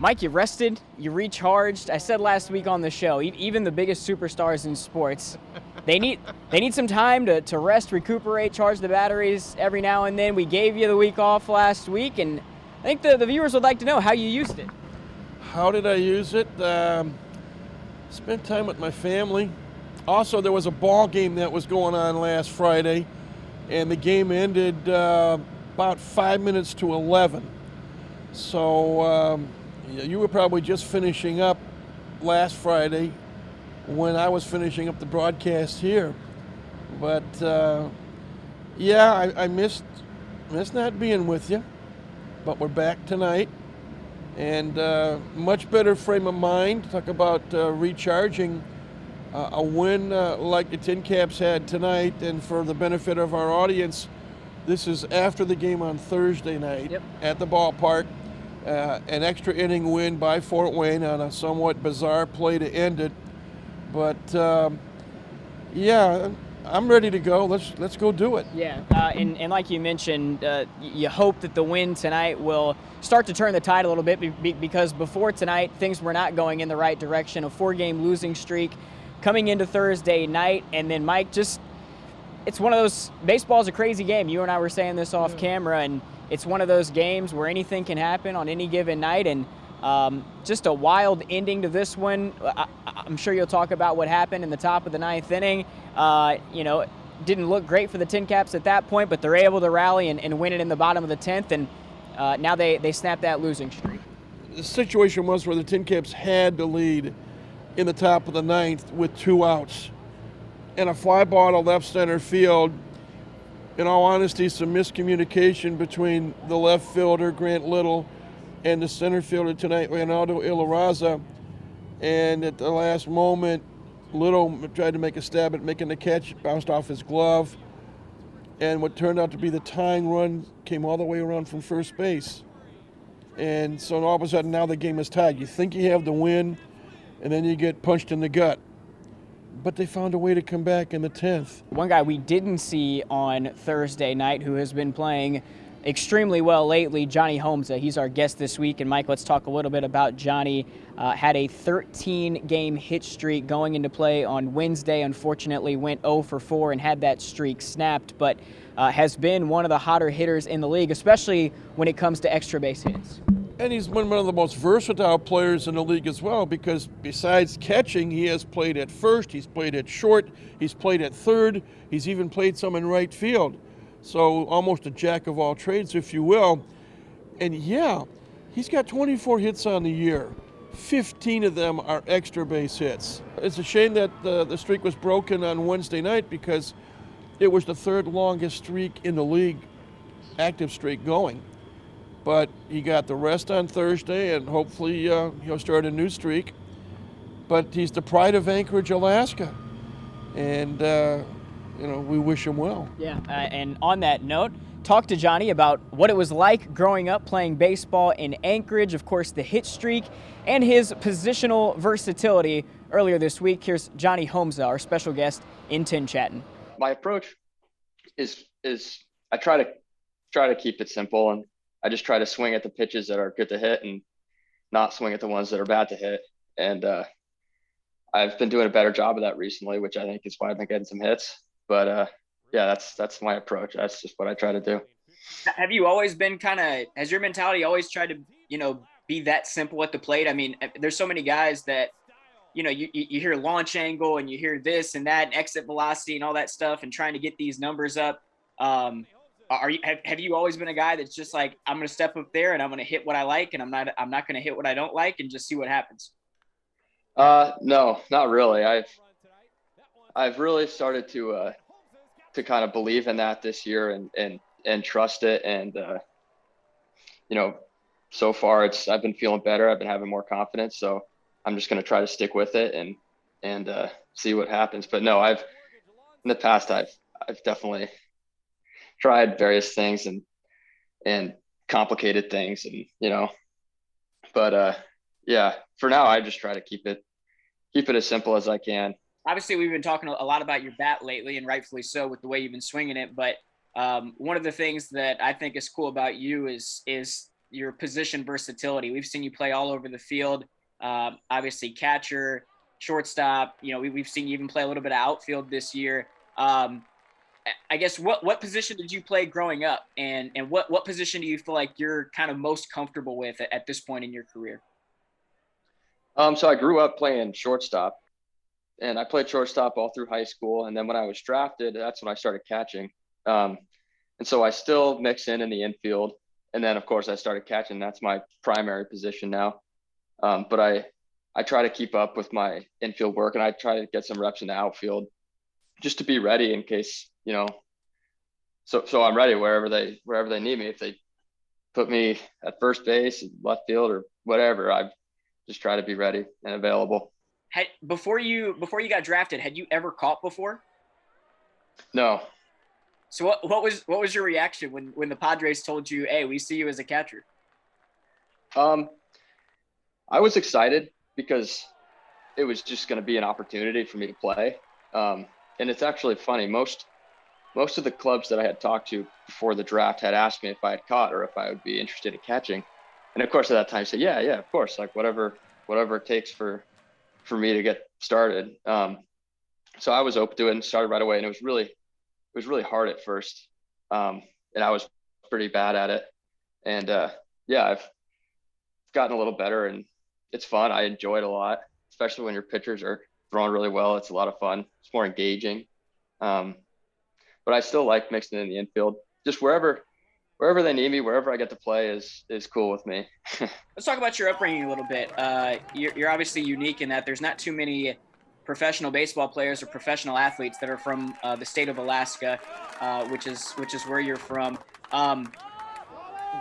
Mike, you rested, you recharged. I said last week on the show, even the biggest superstars in sports, they need some time to rest, recuperate, charge the batteries every now and then. We gave you the week off last week, and I think the viewers would like to know how you used it. How did I use it? Spent time with my family. Also, there was a ball game that was going on last Friday, and the game ended about 5 minutes to 11. So you were probably just finishing up last Friday when I was finishing up the broadcast here. But yeah, I missed not being with you. But we're back tonight, and much better frame of mind. Talk about recharging. A win like the Tin Caps had tonight, and for the benefit of our audience, this is after the game on Thursday night at the ballpark. An extra inning win by Fort Wayne on a somewhat bizarre play to end it. But yeah, I'm ready to go. Let's go do it. Yeah, and like you mentioned, you hope that the win tonight will start to turn the tide a little bit because before tonight, things were not going in the right direction. A 4-game losing streak coming into Thursday night, and then Mike, it's one of those, baseball's a crazy game. You and I were saying this off camera, and it's one of those games where anything can happen on any given night, and just a wild ending to this one. I'm sure you'll talk about what happened in the top of the 9th inning. Didn't look great for the Tin Caps at that point, but they're able to rally and win it in the bottom of the 10th, and now they snap that losing streak. The situation was where the Tin Caps had the lead in the top of the 9th with 2 outs. And a fly ball to left center field. In all honesty, some miscommunication between the left fielder, Grant Little, and the center fielder tonight, Leonardo Ilaraza. And at the last moment, Little tried to make a stab at making the catch, bounced off his glove. And what turned out to be the tying run came all the way around from first base. And so all of a sudden now the game is tied. You think you have the win, and then you get punched in the gut. But they found a way to come back in the 10th. One guy we didn't see on Thursday night who has been playing extremely well lately, Jonny Homza. He's our guest this week. And Mike, let's talk a little bit about Jonny. Had a 13-game hit streak going into play on Wednesday. Unfortunately, went 0 for 4 and had that streak snapped, but has been one of the hotter hitters in the league, especially when it comes to extra base hits. And he's been one of the most versatile players in the league as well, because besides catching, he has played at first, he's played at short, he's played at third, he's even played some in right field. So almost a jack of all trades, if you will. And yeah, he's got 24 hits on the year. 15 of them are extra base hits. It's a shame that the streak was broken on Wednesday night, because it was the 3rd longest streak in the league, active streak going. But he got the rest on Thursday, and hopefully he'll start a new streak. But he's the pride of Anchorage, Alaska. And, we wish him well. Yeah, and on that note, talk to Jonny about what it was like growing up playing baseball in Anchorage, of course, the hit streak, and his positional versatility earlier this week. Here's Jonny Homza, our special guest in TinChattin. My approach is I try to keep it simple, and I just try to swing at the pitches that are good to hit and not swing at the ones that are bad to hit. And I've been doing a better job of that recently, which I think is why I've been getting some hits. But yeah, that's my approach. That's just what I try to do. Have you always been has your mentality always tried to, be that simple at the plate? I mean, there's so many guys that, you hear launch angle and you hear this and that and exit velocity and all that stuff and trying to get these numbers up. Have you always been a guy that's just like, I'm going to step up there and I'm going to hit what I like, and I'm not going to hit what I don't like, and just see what happens? No, not really. I've really started to kind of believe in that this year and trust it. And, so far I've been feeling better. I've been having more confidence. So I'm just going to try to stick with it and see what happens. But no, in the past, I've definitely tried various things and complicated things, and but yeah, for now I just try to keep it as simple as I can. Obviously, we've been talking a lot about your bat lately, and rightfully so with the way you've been swinging it. But one of the things that I think is cool about you is your position versatility. We've seen you play all over the field. Obviously, catcher, shortstop. You know, we've seen you even play a little bit of outfield this year. I guess what position did you play growing up, and what position do you feel like you're kind of most comfortable with at this point in your career? So I grew up playing shortstop, and I played shortstop all through high school. And then when I was drafted, that's when I started catching. And so I still mix in the infield. And then, of course, I started catching. That's my primary position now. But I try to keep up with my infield work, and I try to get some reps in the outfield just to be ready in case, you know, so I'm ready wherever they need me. If they put me at first base, left field, or whatever, I just try to be ready and available. Before you got drafted, had you ever caught before? No. So what was your reaction when the Padres told you, "Hey, we see you as a catcher"? I was excited because it was just going to be an opportunity for me to play. And it's actually funny. Most of the clubs that I had talked to before the draft had asked me if I had caught or if I would be interested in catching. And of course, at that time, I said, yeah, of course, like whatever it takes for me to get started. So I was open to it and started right away. And it was really hard at first. And I was pretty bad at it. And I've gotten a little better, and it's fun. I enjoy it a lot, especially when your pitchers are throwing really well. It's a lot of fun. It's more engaging. But I still like mixing in the infield. Just wherever they need me, wherever I get to play is cool with me. Let's talk about your upbringing a little bit. You're obviously unique in that there's not too many professional baseball players or professional athletes that are from the state of Alaska, which is where you're from.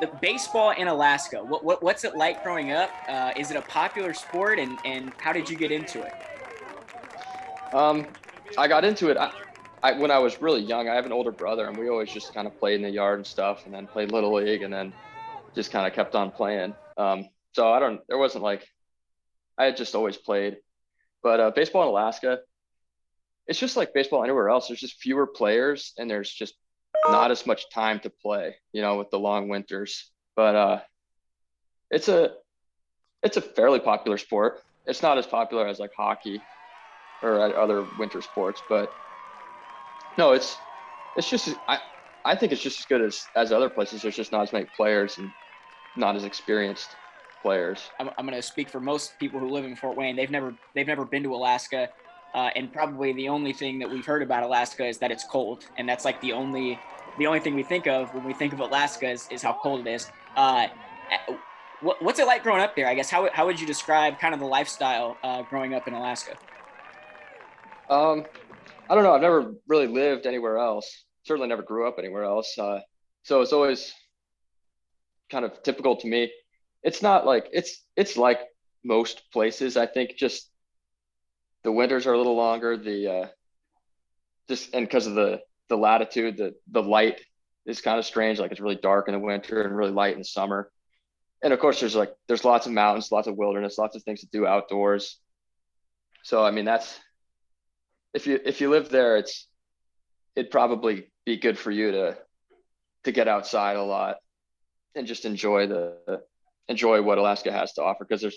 The baseball in Alaska, what's it like growing up? Is it a popular sport, and how did you get into it? I got into it when I was really young. I have an older brother, and we always just kind of played in the yard and stuff, and then played Little League, and then just kind of kept on playing. So there wasn't like, I had just always played. But baseball in Alaska, it's just like baseball anywhere else. There's just fewer players, and there's just not as much time to play, you know, with the long winters. But it's a fairly popular sport. It's not as popular as like hockey or other winter sports, but no, it's just, I think it's just as good as other places. There's just not as many players and not as experienced players. I'm going to speak for most people who live in Fort Wayne. They've never been to Alaska, and probably the only thing that we've heard about Alaska is that it's cold, and that's like the only thing we think of when we think of Alaska is how cold it is. What's it like growing up there? I guess how would you describe kind of the lifestyle growing up in Alaska? I don't know. I've never really lived anywhere else. Certainly never grew up anywhere else. So it's always kind of typical to me. It's not like it's like most places. I think just the winters are a little longer. And because of the latitude, the light is kind of strange. Like it's really dark in the winter and really light in the summer. And of course, there's lots of mountains, lots of wilderness, lots of things to do outdoors. So I mean, that's if you live there, it'd probably be good for you to get outside a lot and just enjoy what Alaska has to offer, because it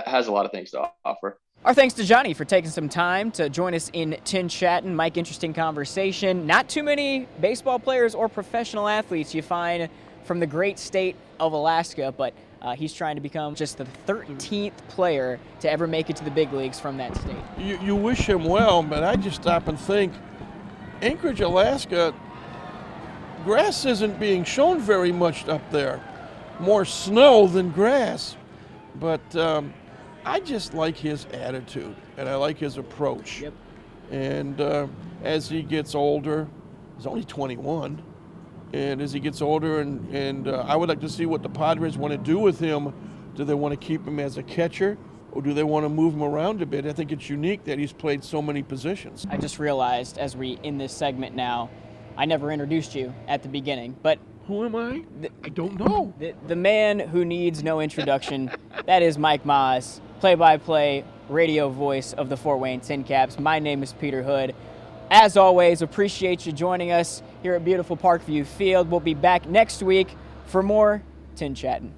has a lot of things to offer. Our thanks to Jonny for taking some time to join us in TinChattin. Mike, interesting conversation. Not too many baseball players or professional athletes you find from the great state of Alaska, but he's trying to become just the 13th player to ever make it to the big leagues from that state. You wish him well, but I just stop and think, Anchorage, Alaska, grass isn't being shown very much up there. More snow than grass. But I just like his attitude, and I like his approach. Yep. And as he gets older, he's only 21, and as he gets older, and I would like to see what the Padres want to do with him. Do they want to keep him as a catcher, or do they want to move him around a bit? I think it's unique that he's played so many positions. I just realized as we in this segment now, I never introduced you at the beginning, but who am I? I don't know. The man who needs no introduction, that is Mike Maahs, play-by-play radio voice of the Fort Wayne Tin Caps. My name is Peter Hood. As always, appreciate you joining us here at beautiful Parkview Field. We'll be back next week for more TinChattin.